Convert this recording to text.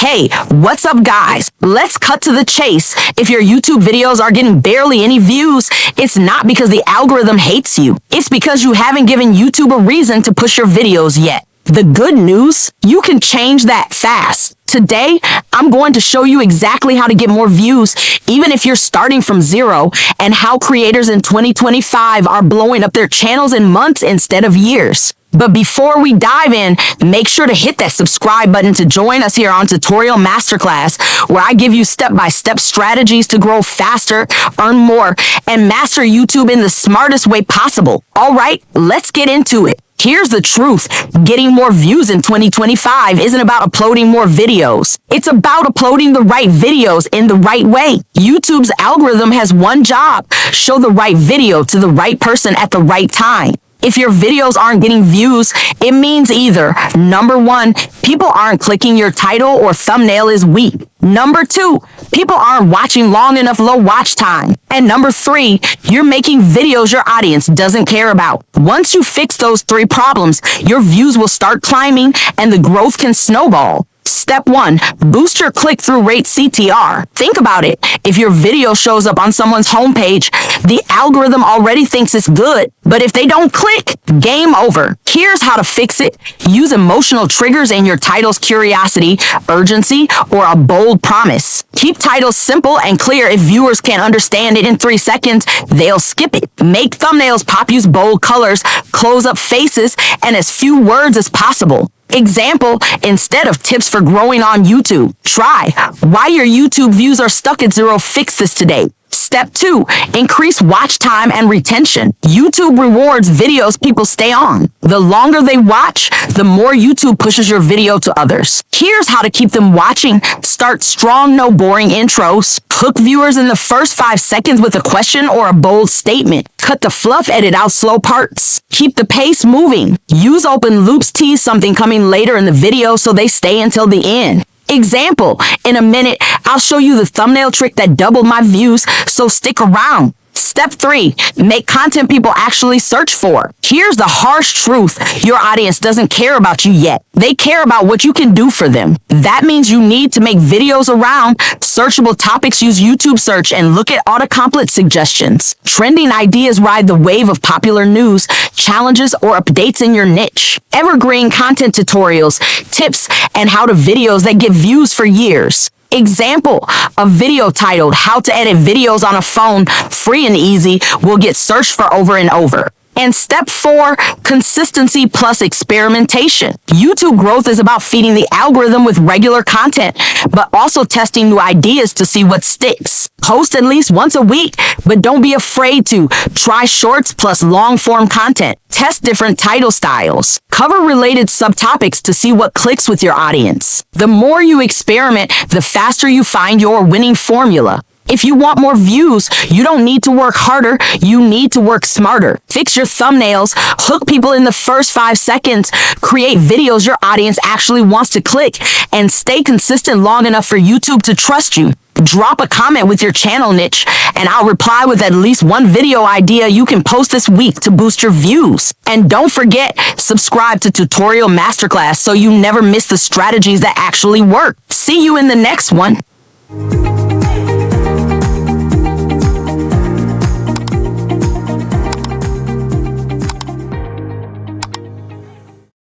Hey, what's up guys? Let's cut to the chase. If your YouTube videos are getting barely any views, it's not because the algorithm hates you. It's because you haven't given YouTube a reason to push your videos yet. The good news, you can change that fast. Today, I'm going to show you exactly how to get more views, even if you're starting from zero, and how creators in 2025 are blowing up their channels in months instead of years. But before we dive in, make sure to hit that subscribe button to join us here on Tutorial Masterclass, where I give you step-by-step strategies to grow faster, earn more, and master YouTube in the smartest way possible. All right, let's get into it. Here's the truth. Getting more views in 2025 isn't about uploading more videos. It's about uploading the right videos in the right way. YouTube's algorithm has one job: show the right video to the right person at the right time. If your videos aren't getting views, it means either, number one, people aren't clicking your title or thumbnail is weak. Number two, people aren't watching long enough, low watch time. And number three, you're making videos your audience doesn't care about. Once you fix those three problems, your views will start climbing and the growth can snowball. Step 1. Boost your click-through rate CTR. Think about it. If your video shows up on someone's homepage, the algorithm already thinks it's good. But if they don't click, game over. Here's how to fix it. Use emotional triggers in your title's curiosity, urgency, or a bold promise. Keep titles simple and clear. If viewers can't understand it in 3 seconds, they'll skip it. Make thumbnails pop. Use bold colors, close-up faces, and as few words as possible. Example, instead of tips for growing on YouTube, try why your YouTube views are stuck at zero. Fix this today. Step 2, increase watch time and retention. YouTube rewards videos people stay on. The longer they watch, the more YouTube pushes your video to others. Here's how to keep them watching. Start strong, no boring intros. Hook viewers in the first 5 seconds with a question or a bold statement. Cut the fluff, edit out slow parts. Keep the pace moving. Use open loops, tease something coming later in the video so they stay until the end. Example, in a minute, I'll show you the thumbnail trick that doubled my views, so stick around. Step 3, make content people actually search for. Here's the harsh truth. Your audience doesn't care about you yet. They care about what you can do for them. That means you need to make videos around searchable topics. Use YouTube search and look at autocomplete suggestions. Trending ideas ride the wave of popular news, challenges, or updates in your niche. Evergreen content tutorials, tips, and how-to videos that get views for years. Example, a video titled "How to Edit Videos on a Phone, Free and Easy" will get searched for over and over. And step 4, consistency plus experimentation. YouTube growth is about feeding the algorithm with regular content, but also testing new ideas to see what sticks. Post at least once a week, but don't be afraid to. Try shorts plus long-form content. Test different title styles. Cover related subtopics to see what clicks with your audience. The more you experiment, the faster you find your winning formula. If you want more views, you don't need to work harder, you need to work smarter. Fix your thumbnails, hook people in the first 5 seconds, create videos your audience actually wants to click, and stay consistent long enough for YouTube to trust you. Drop a comment with your channel niche, and I'll reply with at least one video idea you can post this week to boost your views. And don't forget, subscribe to Tutorial Masterclass so you never miss the strategies that actually work. See you in the next one.